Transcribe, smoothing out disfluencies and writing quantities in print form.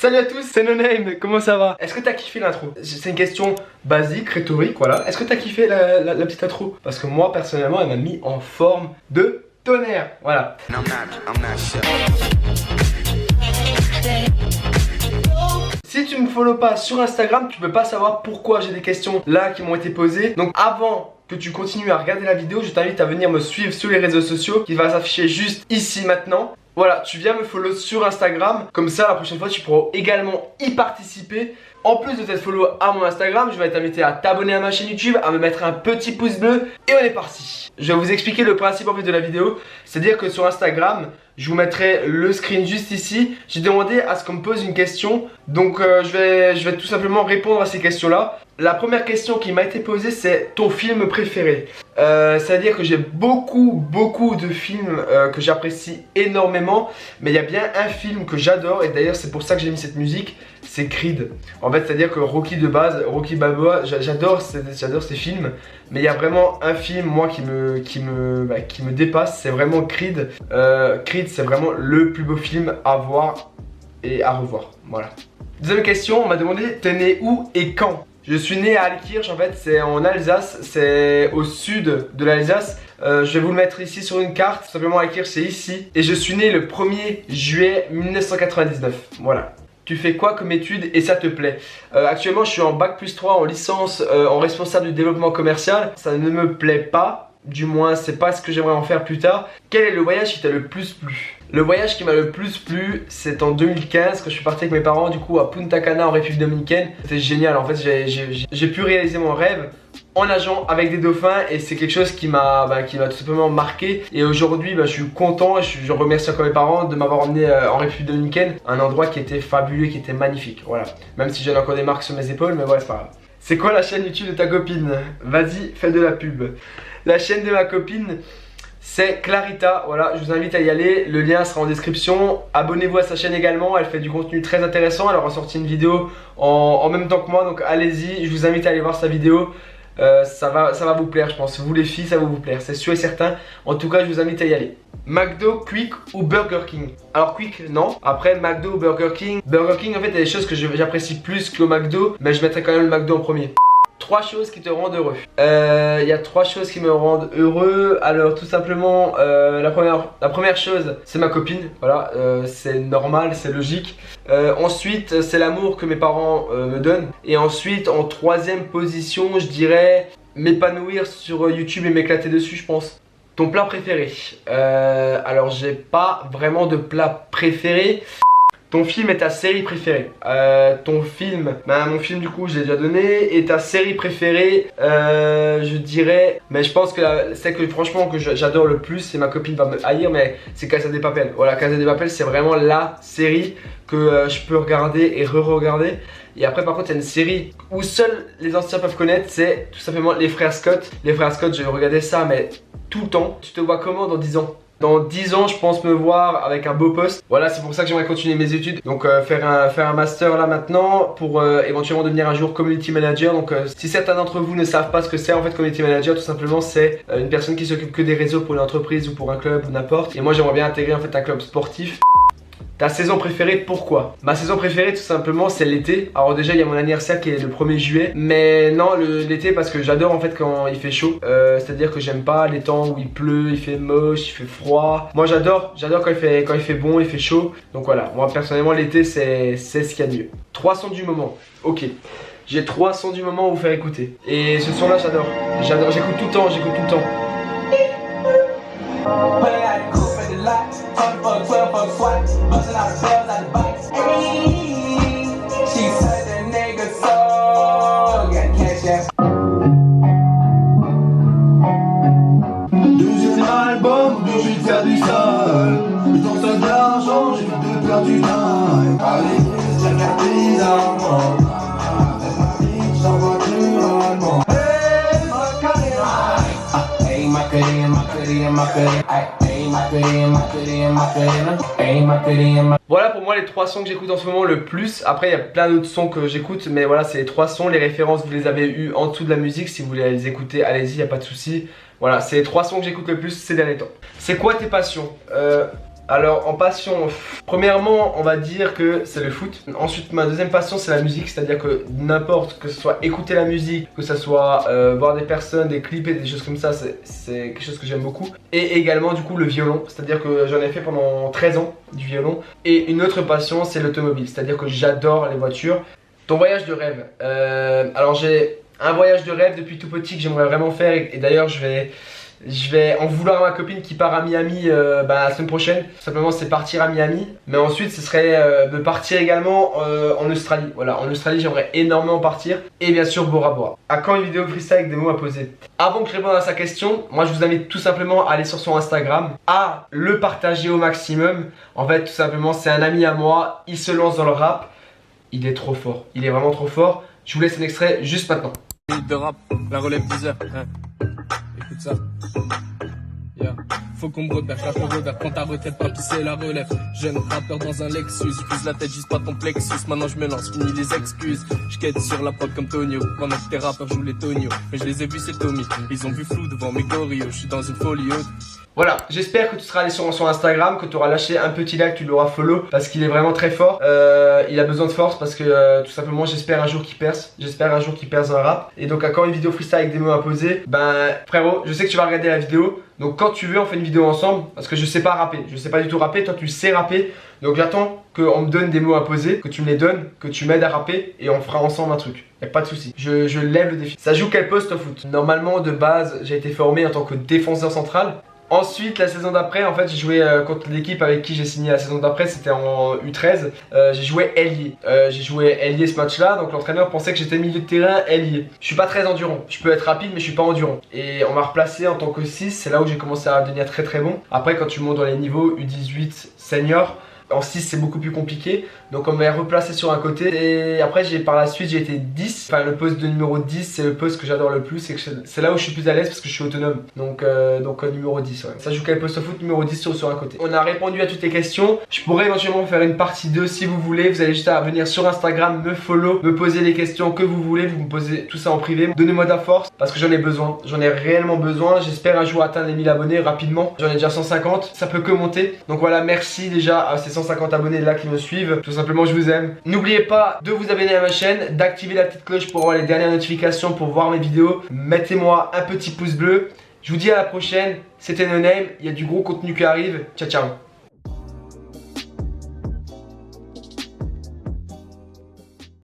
Salut à tous, c'est NoName, comment ça va? Est-ce que t'as kiffé l'intro? C'est une question basique, rhétorique, voilà. Est-ce que t'as kiffé la petite intro? Parce que moi, personnellement, elle m'a mis en forme de tonnerre, voilà. Si tu me follow pas sur Instagram, tu peux pas savoir pourquoi j'ai des questions là qui m'ont été posées. Donc avant que tu continues à regarder la vidéo, je t'invite à venir me suivre sur les réseaux sociaux qui va s'afficher juste ici maintenant. Voilà, tu viens me follow sur Instagram, comme ça la prochaine fois tu pourras également y participer. En plus de t'être follow à mon Instagram, je vais t'inviter à t'abonner à ma chaîne YouTube, à me mettre un petit pouce bleu et on est parti. Je vais vous expliquer le principe en fait de la vidéo, c'est-à-dire que sur Instagram, je vous mettrai le screen juste ici. J'ai demandé à ce qu'on me pose une question, donc je vais tout simplement répondre à ces questions-là. La première question qui m'a été posée, c'est ton film préféré. C'est-à-dire que j'ai beaucoup de films que j'apprécie énormément, mais il y a bien un film que j'adore et d'ailleurs c'est pour ça que j'ai mis cette musique, c'est Creed. En fait, c'est-à-dire que Rocky de base, Rocky Balboa, j'adore ces films, mais il y a vraiment un film moi qui me dépasse, c'est vraiment Creed. Creed, c'est vraiment le plus beau film à voir et à revoir. Voilà. Deuxième question, on m'a demandé t'es né où et quand? Je suis né à Altkirch, en fait c'est en Alsace, c'est au sud de l'Alsace. Je vais vous le mettre ici sur une carte, tout simplement Altkirch c'est ici. Et je suis né le 1er juillet 1999, voilà. Tu fais quoi comme étude et ça te plaît? Actuellement je suis en bac+3 en licence en responsable du développement commercial. Ça ne me plaît pas, du moins c'est pas ce que j'aimerais en faire plus tard. Quel est le voyage qui t'a le plus plu? Le voyage qui m'a le plus plu, c'est en 2015 quand je suis parti avec mes parents du coup à Punta Cana en République Dominicaine. C'était génial, en fait j'ai pu réaliser mon rêve en nageant avec des dauphins et c'est quelque chose qui m'a tout simplement marqué. Et aujourd'hui je suis content et je remercie encore mes parents de m'avoir emmené en République Dominicaine, un endroit qui était fabuleux, qui était magnifique, voilà. Même si j'ai encore des marques sur mes épaules, mais voilà, c'est pas grave. C'est quoi la chaîne YouTube de ta copine? Vas-y, fais de la pub. La chaîne de ma copine, c'est Clarita, voilà, je vous invite à y aller, le lien sera en description. Abonnez-vous à sa chaîne également, elle fait du contenu très intéressant, elle aura sorti une vidéo en même temps que moi, donc allez-y, je vous invite à aller voir sa vidéo. Ça va vous plaire, je pense, vous les filles ça va vous plaire, c'est sûr et certain. En tout cas je vous invite à y aller. McDo, Quick ou Burger King? Alors Quick non, après McDo ou Burger King. Burger King en fait il y a des choses que j'apprécie plus que McDo, mais je mettrai quand même le McDo en premier. 3 choses qui te rendent heureux. Il y a 3 choses qui me rendent heureux. Alors tout simplement la première chose c'est ma copine. Voilà, c'est normal, c'est logique. Ensuite c'est l'amour que mes parents me donnent. Et ensuite en troisième position je dirais m'épanouir sur YouTube et m'éclater dessus je pense. Ton plat préféré? Alors j'ai pas vraiment de plat préféré. Ton film et ta série préférée? Ton film, mon film du coup je l'ai déjà donné. Et ta série préférée, je dirais, mais je pense que celle que franchement que j'adore le plus, et ma copine va me haïr, mais c'est Casa de Papel. Voilà, Casa de Papel c'est vraiment la série que je peux regarder et re-regarder. Et après par contre il y a une série où seuls les anciens peuvent connaître, c'est tout simplement Les Frères Scott. Les Frères Scott, je regardais ça mais tout le temps. Tu te vois comment dans 10 ans? Dans 10 ans je pense me voir avec un beau poste. Voilà, c'est pour ça que j'aimerais continuer mes études. Donc faire un master là maintenant pour éventuellement devenir un jour community manager. Donc si certains d'entre vous ne savent pas ce que c'est en fait community manager, tout simplement c'est une personne qui s'occupe que des réseaux pour une entreprise ou pour un club ou n'importe. Et moi j'aimerais bien intégrer en fait un club sportif. Ta saison préférée, pourquoi? Ma saison préférée tout simplement c'est l'été. Alors déjà il y a mon anniversaire qui est le 1er juillet. Mais non, l'été parce que j'adore en fait quand il fait chaud. C'est à dire que j'aime pas les temps où il pleut, il fait moche, il fait froid. Moi j'adore quand il fait bon, il fait chaud. Donc voilà, moi personnellement l'été c'est ce qu'il y a de mieux. 3 sons du moment, ok. J'ai 3 sons du moment à vous faire écouter. Et ce son là j'adore, j'écoute tout le temps, Deuxième album, j'ai envie de faire du sale. Le temps ça de l'argent, j'ai envie de perdre du time. Allez, j'ai gardé les armes. J'envoie plus allemand. Hey, ma Voilà pour moi les 3 sons que j'écoute en ce moment le plus. Après il y a plein d'autres sons que j'écoute, mais voilà c'est les 3 sons. Les références vous les avez eues en dessous de la musique. Si vous voulez les écouter, allez-y, y a pas de souci. Voilà, c'est les 3 sons que j'écoute le plus ces derniers temps. C'est quoi tes passions? Alors en passion, premièrement on va dire que c'est le foot. Ensuite ma deuxième passion c'est la musique, c'est à dire que n'importe, que ce soit écouter la musique, que ce soit voir des personnes, des clips et des choses comme ça, c'est quelque chose que j'aime beaucoup. Et également du coup le violon, c'est à dire que j'en ai fait pendant 13 ans du violon. Et une autre passion c'est l'automobile, c'est à dire que j'adore les voitures. Ton voyage de rêve, alors j'ai un voyage de rêve depuis tout petit que j'aimerais vraiment faire et d'ailleurs je vais en vouloir à ma copine qui part à Miami la semaine prochaine. Tout simplement c'est partir à Miami. Mais ensuite ce serait de partir également en Australie. Voilà, en Australie j'aimerais énormément partir. Et bien sûr Bora Bora. À quand une vidéo freestyle avec des mots à poser? Avant que je réponde à sa question, moi je vous invite tout simplement à aller sur son Instagram, à le partager au maximum. En fait tout simplement c'est un ami à moi, il se lance dans le rap. Il est trop fort, il est vraiment trop fort. Je vous laisse un extrait juste maintenant. De rap, la relève 10 heures. Hein. Écoute ça. Yeah. Faut qu'on me repère, la revers, prends ta retraite, pas qui c'est la relève. Jeune rappeur dans un Lexus, fuse la tête, juste pas ton plexus. Maintenant je me lance, fini les excuses. Je quête sur la prod comme Tonio. Pendant que tes rappeurs jouent les Tonio. Mais je les ai vus, c'est Tommy. Ils ont vu flou devant mes gorilles. Je suis dans une folie haute. Voilà, j'espère que tu seras allé sur son Instagram, que tu auras lâché un petit like, tu l'auras follow parce qu'il est vraiment très fort. Il a besoin de force parce que tout simplement j'espère un jour qu'il perce. J'espère un jour qu'il perce dans le rap. Et donc quand une vidéo freestyle avec des mots à poser, ben frérot, je sais que tu vas regarder la vidéo. Donc quand tu veux on fait une vidéo ensemble parce que je sais pas rapper, je sais pas du tout rapper, toi tu sais rapper. Donc j'attends qu'on me donne des mots à poser, que tu me les donnes, que tu m'aides à rapper et on fera ensemble un truc. Y'a pas de souci. Je lève le défi. Ça joue quel poste au foot? Normalement de base j'ai été formé en tant que défenseur central. Ensuite, la saison d'après, en fait, j'ai joué contre l'équipe avec qui j'ai signé la saison d'après, c'était en U13. J'ai joué ailier. J'ai joué ailier ce match-là, donc l'entraîneur pensait que j'étais milieu de terrain ailier. Je suis pas très endurant. Je peux être rapide, mais je suis pas endurant. Et on m'a replacé en tant que 6, c'est là où j'ai commencé à devenir très très bon. Après, quand tu montes dans les niveaux U18 senior, en 6 c'est beaucoup plus compliqué. Donc on m'a replacé sur un côté. Et après par la suite j'ai été 10. Enfin le poste de numéro 10 c'est le poste que j'adore le plus. C'est là où je suis plus à l'aise parce que je suis autonome. Donc numéro 10 ouais. Ça joue quel poste au foot? Numéro 10 sur un côté. On a répondu à toutes les questions. Je pourrais éventuellement faire une partie 2 si vous voulez. Vous allez juste à venir sur Instagram, me follow, me poser les questions que vous voulez. Vous me posez tout ça en privé. Donnez-moi de la force parce que j'en ai besoin. J'en ai réellement besoin. J'espère un jour atteindre les 1000 abonnés rapidement. J'en ai déjà 150. Ça peut que monter. Donc voilà, merci déjà à ces 150 abonnés là qui me suivent. Tout simplement je vous aime. N'oubliez pas de vous abonner à ma chaîne, d'activer la petite cloche pour avoir les dernières notifications, pour voir mes vidéos. Mettez-moi un petit pouce bleu. Je vous dis à la prochaine. C'était No Name. Il y a du gros contenu qui arrive. Ciao ciao.